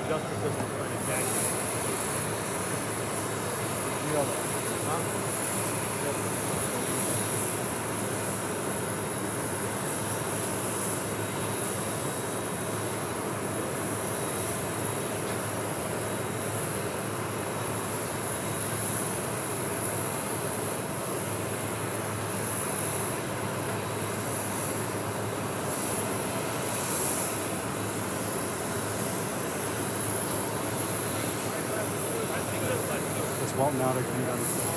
just because he's trying to gag you. Well, now they're coming down the stairs.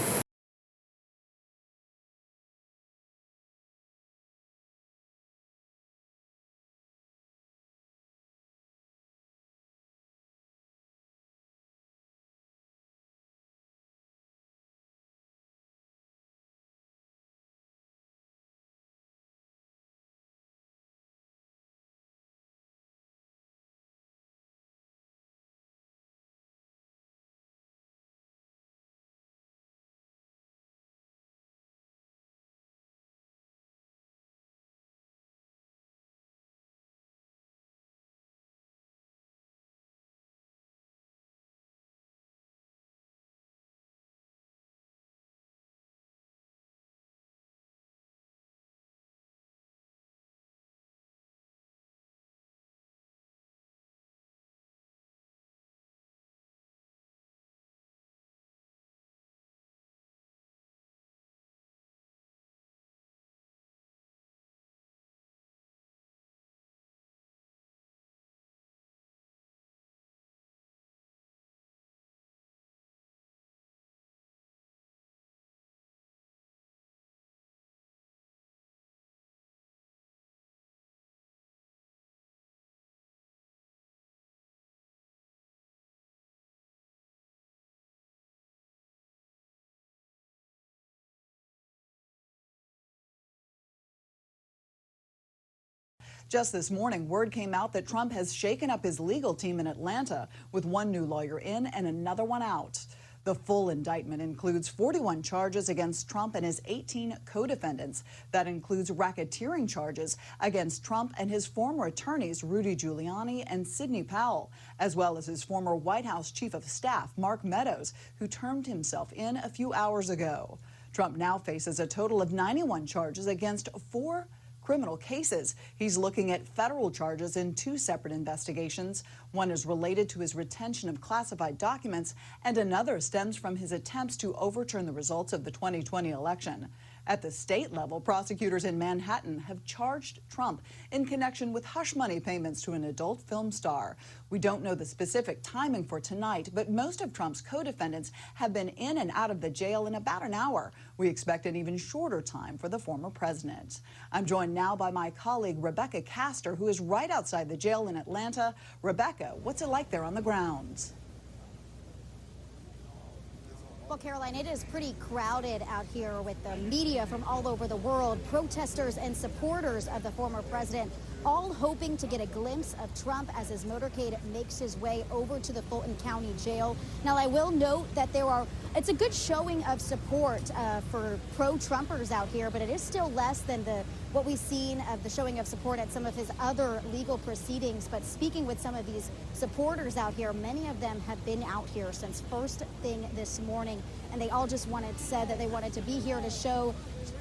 Just this morning, word came out that Trump has shaken up his legal team in Atlanta with one new lawyer in and another one out. The full indictment includes 41 charges against Trump and his 18 co-defendants. That includes racketeering charges against Trump and his former attorneys, Rudy Giuliani and Sidney Powell, as well as his former White House chief of staff, Mark Meadows, who turned himself in a few hours ago. Trump now faces a total of 91 charges against 4 criminal cases. He's looking at federal charges in 2 separate investigations. One is related to his retention of classified documents, and another stems from his attempts to overturn the results of the 2020 election. At the state level, prosecutors in Manhattan have charged Trump in connection with hush money payments to an adult film star. We don't know the specific timing for tonight, but most of Trump's co-defendants have been in and out of the jail in about an hour. We expect an even shorter time for the former president. I'm joined now by my colleague Rebecca Castor, who is right outside the jail in Atlanta. Rebecca, what's it like there on the grounds? Well, Caroline, it is pretty crowded out here with the media from all over the world, protesters and supporters of the former president, all hoping to get a glimpse of Trump as his motorcade makes his way over to the Fulton County Jail. Now, I will note that it's a good showing of support for pro-Trumpers out here, but it is still less than what we've seen of the showing of support at some of his other legal proceedings. But speaking with some of these supporters out here, many of them have been out here since first thing this morning, and they all just said that they wanted to be here to show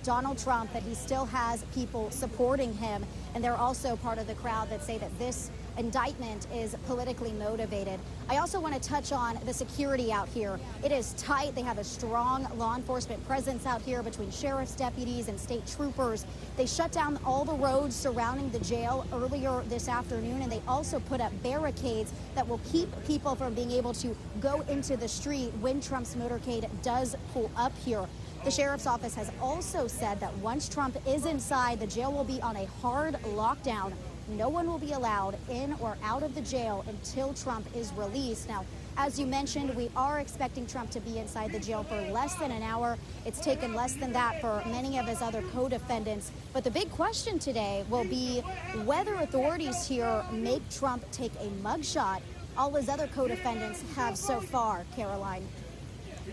Donald Trump that he still has people supporting him. And they're also part of the crowd that say that this indictment is politically motivated. I also want to touch on the security out here. It is tight. They have a strong law enforcement presence out here between sheriff's deputies and state troopers. They shut down all the roads surrounding the jail earlier this afternoon, and they also put up barricades that will keep people from being able to go into the street when Trump's motorcade does pull up here. The sheriff's office has also said that once Trump is inside, the jail will be on a hard lockdown. No one will be allowed in or out of the jail until Trump is released. Now, as you mentioned, we are expecting Trump to be inside the jail for less than an hour. It's taken less than that for many of his other co-defendants. But the big question today will be whether authorities here make Trump take a mugshot. All his other co-defendants have so far, Caroline.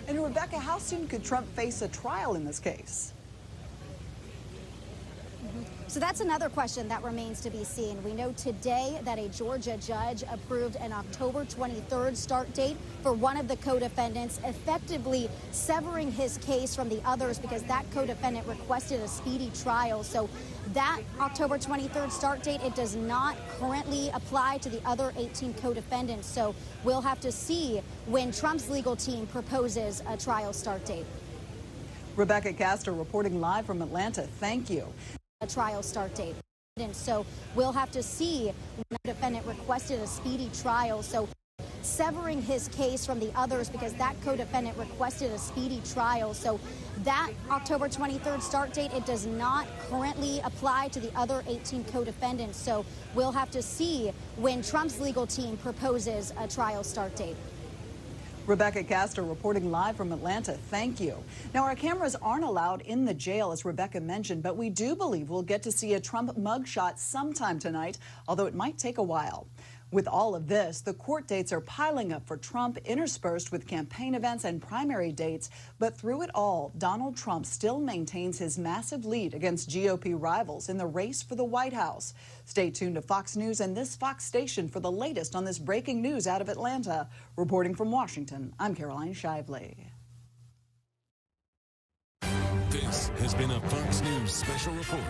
And Rebecca, how soon could Trump face a trial in this case? So that's another question that remains to be seen. We know today that a Georgia judge approved an October 23rd start date for one of the co-defendants, effectively severing his case from the others because that co-defendant requested a speedy trial. So that October 23rd start date, it does not currently apply to the other 18 co-defendants. So we'll have to see when Trump's legal team proposes a trial start date. Rebecca Castor reporting live from Atlanta. Thank you. A trial start date. And so we'll have to see when the defendant requested a speedy trial. So severing his case from the others because that co-defendant requested a speedy trial. So that October 23rd start date, it does not currently apply to the other 18 co-defendants. So we'll have to see when Trump's legal team proposes a trial start date. Rebecca Castor reporting live from Atlanta. Thank you. Now, our cameras aren't allowed in the jail, as Rebecca mentioned, but we do believe we'll get to see a Trump mugshot sometime tonight, although it might take a while. With all of this, the court dates are piling up for Trump, interspersed with campaign events and primary dates. But through it all, Donald Trump still maintains his massive lead against GOP rivals in the race for the White House. Stay tuned to Fox News and this Fox station for the latest on this breaking news out of Atlanta. Reporting from Washington, I'm Caroline Shively. This has been a Fox News special report.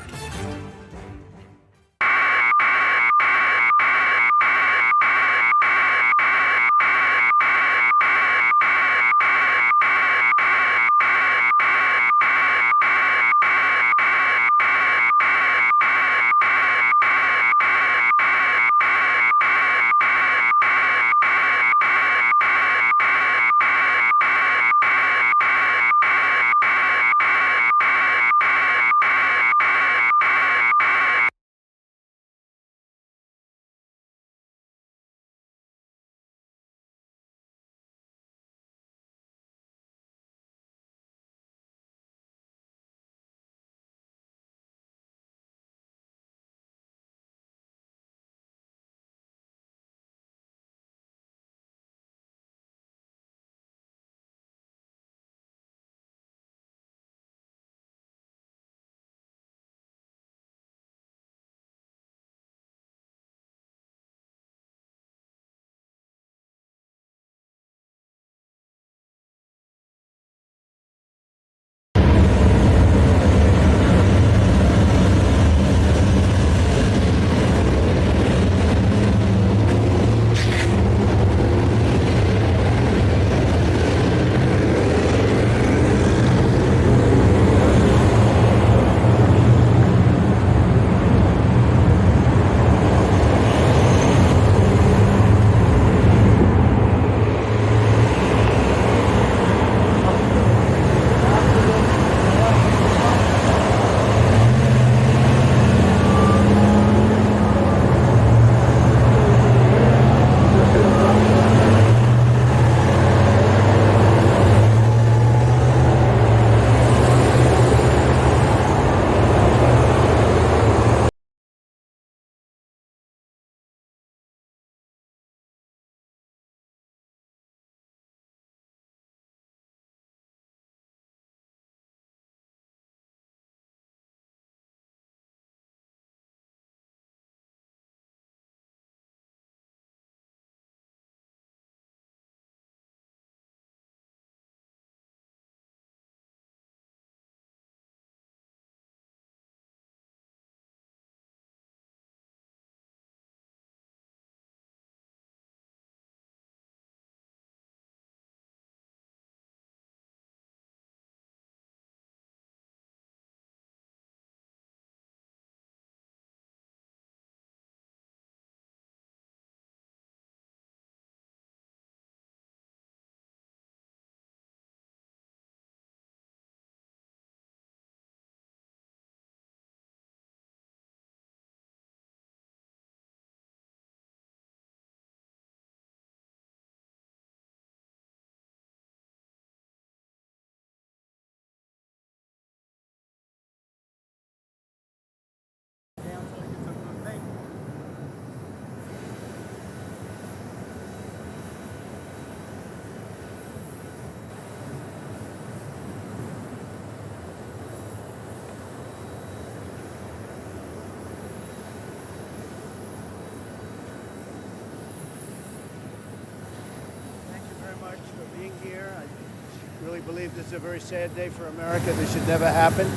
really believe this is a very sad day for America. This should never happen.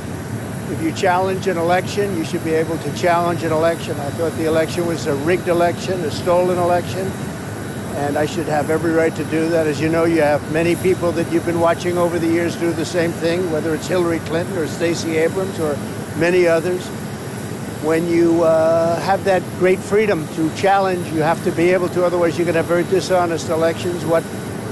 If you challenge an election, you should be able to challenge an election. I thought the election was a rigged election, a stolen election, and I should have every right to do that. As you know, you have many people that you've been watching over the years do the same thing, whether it's Hillary Clinton or Stacey Abrams or many others. When you have that great freedom to challenge, you have to be able to, otherwise you're going to have very dishonest elections. What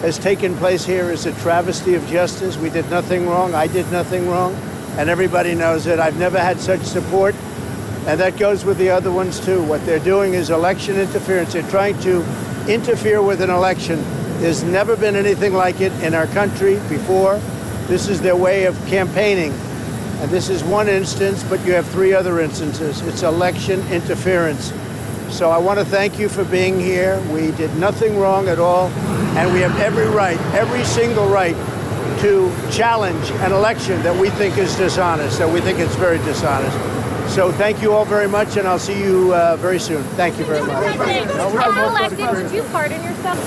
has taken place here is a travesty of justice. We did nothing wrong. I did nothing wrong. And everybody knows it. I've never had such support. And that goes with the other ones, too. What they're doing is election interference. They're trying to interfere with an election. There's never been anything like it in our country before. This is their way of campaigning. And this is one instance, but you have three other instances. It's election interference. So I want to thank you for being here. We did nothing wrong at all. And we have every right, every single right, to challenge an election that we think is dishonest, that we think it's very dishonest. So thank you all very much, and I'll see you very soon. Thank you very much. President, you got elected. Did you pardon yourself?